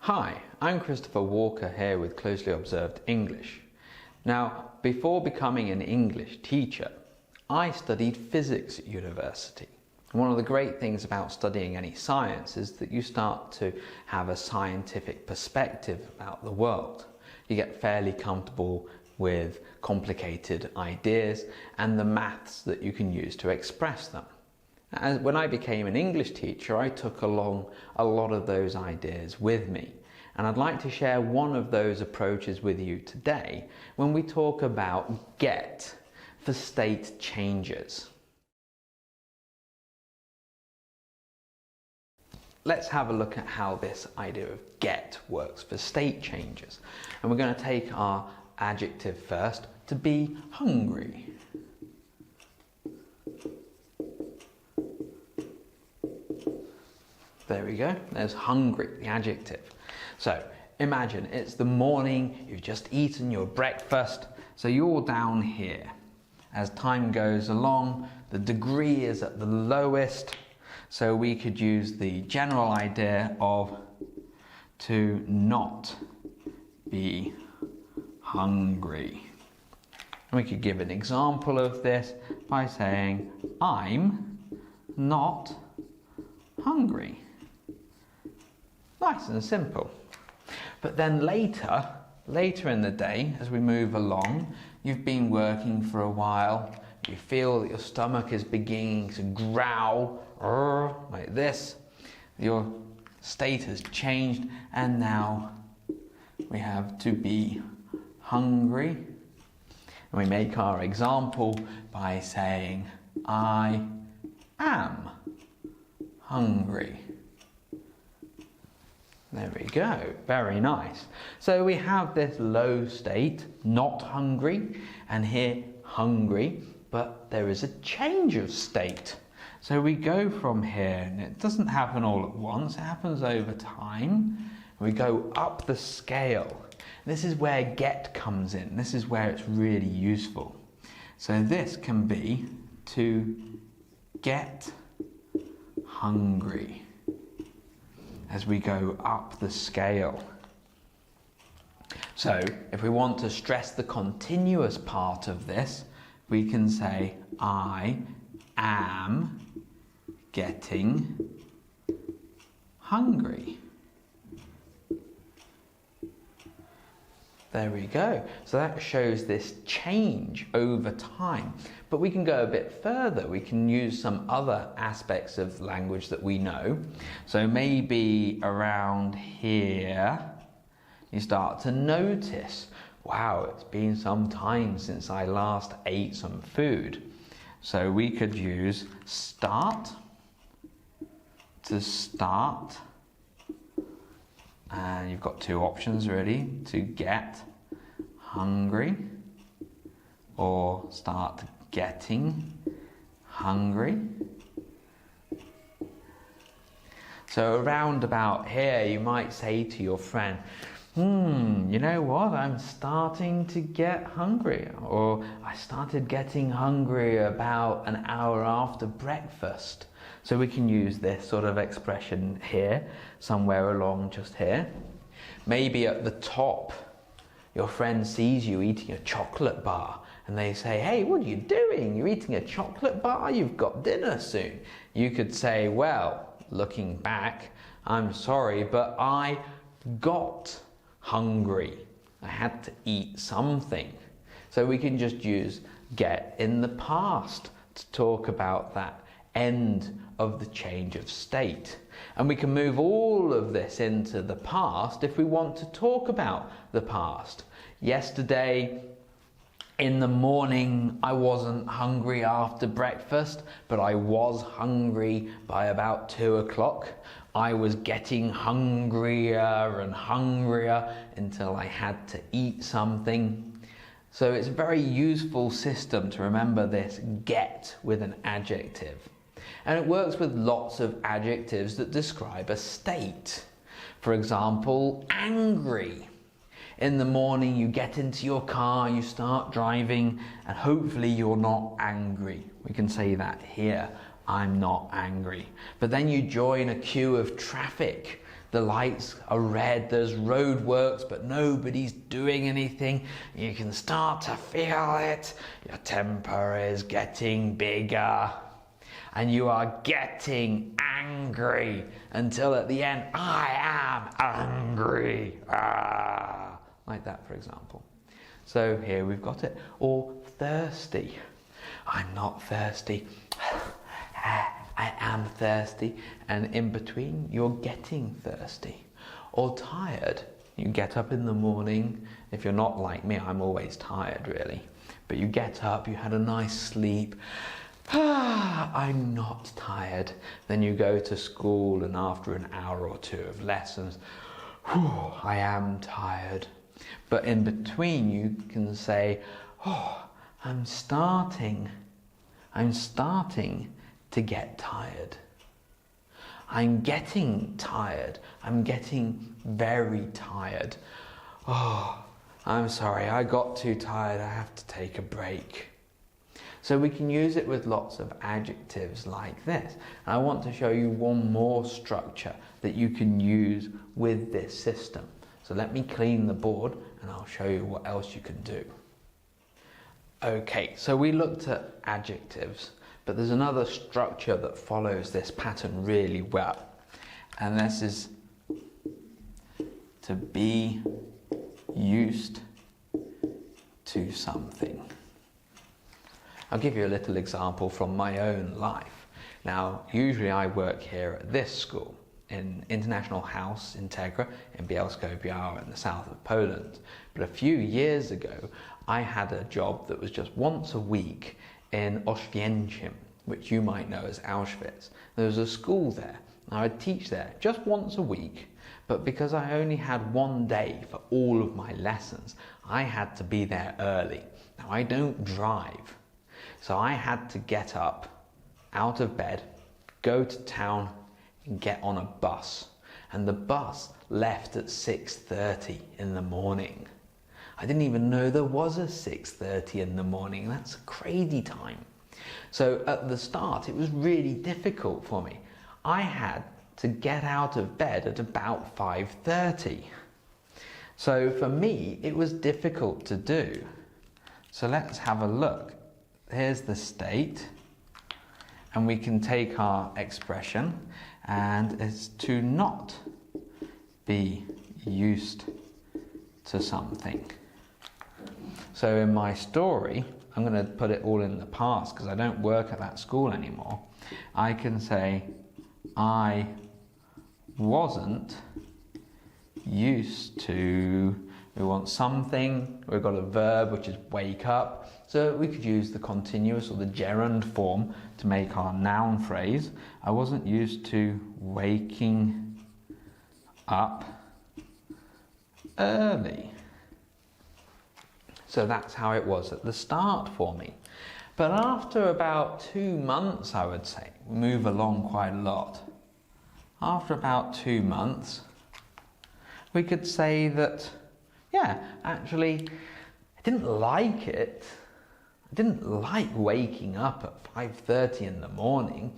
Hi, I'm Christopher Walker here with Closely Observed English. Now, before becoming an English teacher, I studied physics at university. One of the great things about studying any science is that you start to have a scientific perspective about the world. You get fairly comfortable with complicated ideas and the maths that you can use to express them. As when I became an English teacher, I took along a lot of those ideas with me. And I'd like to share one of those approaches with you today when we talk about get for state changes. Let's have a look at how this idea of get works for state changes. And we're going to take our adjective first, to be hungry. There we go, there's hungry, the adjective. So imagine it's the morning, you've just eaten your breakfast, so you're down here. As time goes along, the degree is at the lowest, so we could use the general idea of to not be hungry. And we could give an example of this by saying, I'm not hungry. Nice and simple. But then later in the day, as we move along, you've been working for a while, you feel that your stomach is beginning to growl, like this. Your state has changed, and now we have to be hungry. And we make our example by saying, I am hungry. There we go, very nice. So we have this low state, not hungry, and here hungry, but there is a change of state. So we go from here, and it doesn't happen all at once, it happens over time. We go up the scale. This is where get comes in, this is where it's really useful. So this can be to get hungry. As we go up the scale. So if we want to stress the continuous part of this, we can say I am getting hungry. There we go. So that shows this change over time. But we can go a bit further. We can use some other aspects of language that we know. So maybe around here, you start to notice, wow, it's been some time since I last ate some food. So we could use start, to start. And you've got two options really, to get hungry or start getting hungry. So around about here you might say to your friend, you know what, I'm starting to get hungry, or I started getting hungry about an hour after breakfast. So we can use this sort of expression here, somewhere along just here. Maybe at the top, your friend sees you eating a chocolate bar and they say, hey, what are you doing? You're eating a chocolate bar? You've got dinner soon. You could say, well, looking back, I'm sorry, but I got hungry. I had to eat something. So we can just use get in the past to talk about that end of the change of state. And we can move all of this into the past if we want to talk about the past. Yesterday in the morning I wasn't hungry after breakfast, but I was hungry by about 2 o'clock. I was getting hungrier and hungrier until I had to eat something. So it's a very useful system to remember this get with an adjective. And it works with lots of adjectives that describe a state. For example, angry. In the morning you get into your car, you start driving, and hopefully you're not angry. We can say that here, I'm not angry. But then you join a queue of traffic the lights are red, there's roadworks, but nobody's doing anything. You can start to feel it. Your temper is getting bigger. And you are getting angry until at the end, I am angry. Ah, like that, for example. So here we've got it. Or thirsty. I'm not thirsty. I am thirsty. And in between, you're getting thirsty. Or tired. You get up in the morning. If you're not like me, I'm always tired, really. But you get up, you had a nice sleep. I'm not tired. Then you go to school, and after an hour or two of lessons, I am tired. But in between you can say, I'm starting to get tired. I'm getting tired. I'm getting very tired. I'm sorry, I got too tired. I have to take a break. So we can use it with lots of adjectives like this. And I want to show you one more structure that you can use with this system. So let me clean the board and I'll show you what else you can do. Okay, so we looked at adjectives, but there's another structure that follows this pattern really well. And this is to be used to something. I'll give you a little example from my own life. Now, usually I work here at this school, in International House Integra in Bielsko-Biała in the south of Poland. But a few years ago, I had a job that was just once a week in Oświęcim, which you might know as Auschwitz. There was a school there. Now, I'd teach there just once a week, but because I only had one day for all of my lessons, I had to be there early. Now, I don't drive. So I had to get up, out of bed, go to town and get on a bus. And the bus left at 6:30 in the morning. I didn't even know there was a 6:30 in the morning. That's a crazy time. So at the start, it was really difficult for me. I had to get out of bed at about 5:30. So for me, it was difficult to do. So let's have a look. Here's the state, and we can take our expression, and it's to not be used to something. So in my story, I'm going to put it all in the past because I don't work at that school anymore. I can say, I wasn't used to. We want something, we've got a verb which is wake up. So we could use the continuous or the gerund form to make our noun phrase. I wasn't used to waking up early. So that's how it was at the start for me. But after about 2 months, I would say, we move along quite a lot. After about 2 months, we could say that, yeah, actually, I didn't like it. I didn't like waking up at 5:30 in the morning.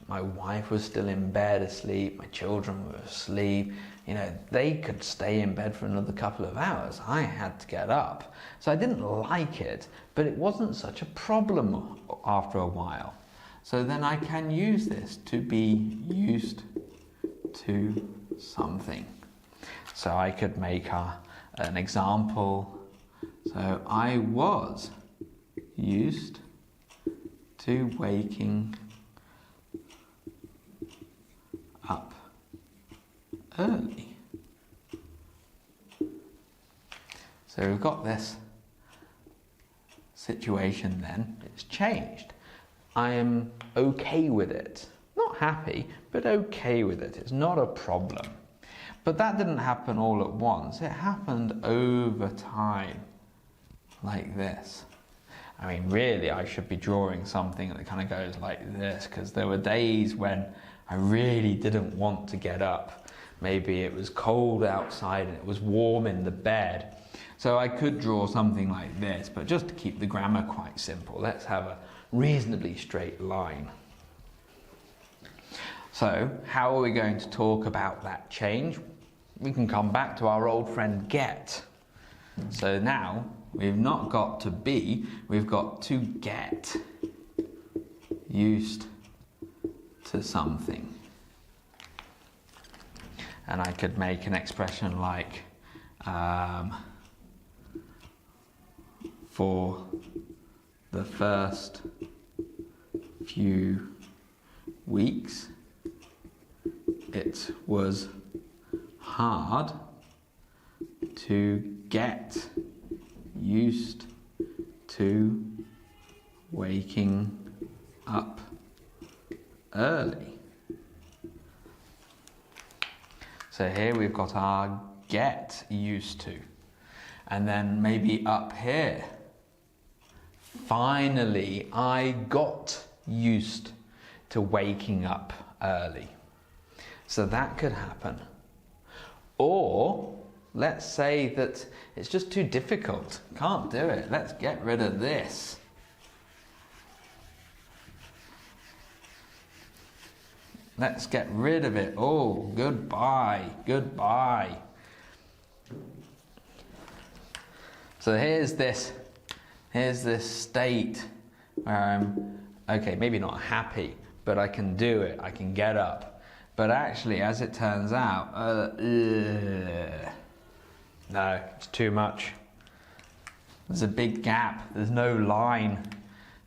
My wife was still in bed asleep, my children were asleep. You know, they could stay in bed for another couple of hours. I had to get up. So I didn't like it, but it wasn't such a problem after a while. So then I can use this to be used to something. So I could make an example. So I was used to waking up early. So we've got this situation then, it's changed. I am okay with it. Not happy, but okay with it. It's not a problem. But that didn't happen all at once. It happened over time, like this. I mean, really, I should be drawing something that kind of goes like this, because there were days when I really didn't want to get up. Maybe it was cold outside and it was warm in the bed. So I could draw something like this, but just to keep the grammar quite simple, let's have a reasonably straight line. So how are we going to talk about that change? We can come back to our old friend get. So now we've not got to be, we've got to get used to something. And I could make an expression like, for the first few weeks, it was hard to get used to waking up early. So here we've got our get used to. And then maybe up here, finally I got used to waking up early. So that could happen. Or let's say that it's just too difficult. Can't do it. Let's get rid of this. Let's get rid of it. Oh, goodbye, goodbye. So here's this state where I'm, okay, maybe not happy, but I can do it, I can get up. But actually, as it turns out, no, it's too much. There's a big gap, there's no line.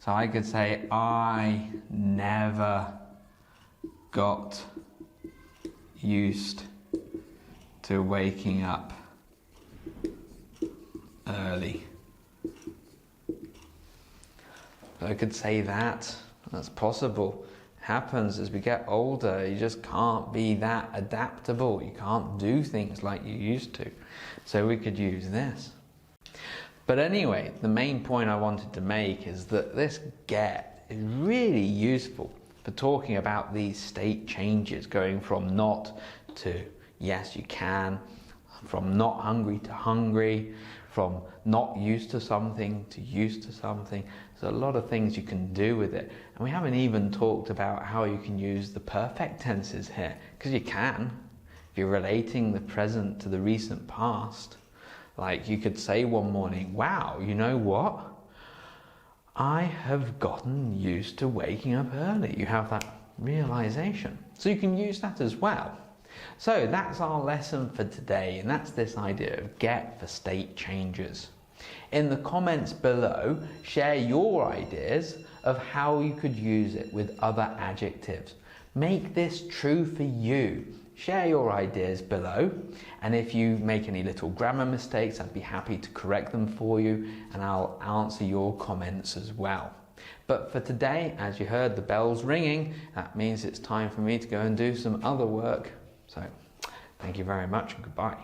So I could say, I never got used to waking up early. So I could say that. That's possible. Happens as we get older. You just can't be that adaptable. You can't do things like you used to. So we could use this. But anyway, the main point I wanted to make is that this get is really useful for talking about these state changes, going from not to yes you can, from not hungry to hungry, from not used to something to used to something. There's a lot of things you can do with it. And we haven't even talked about how you can use the perfect tenses here, because you can. If you're relating the present to the recent past, like you could say one morning, wow, you know what? I have gotten used to waking up early. You have that realization. So you can use that as well. So that's our lesson for today, and that's this idea of get for state changes. In the comments below, share your ideas of how you could use it with other adjectives. Make this true for you. Share your ideas below, and if you make any little grammar mistakes, I'd be happy to correct them for you, and I'll answer your comments as well. But for today, as you heard the bells ringing, that means it's time for me to go and do some other work. So, thank you very much and goodbye.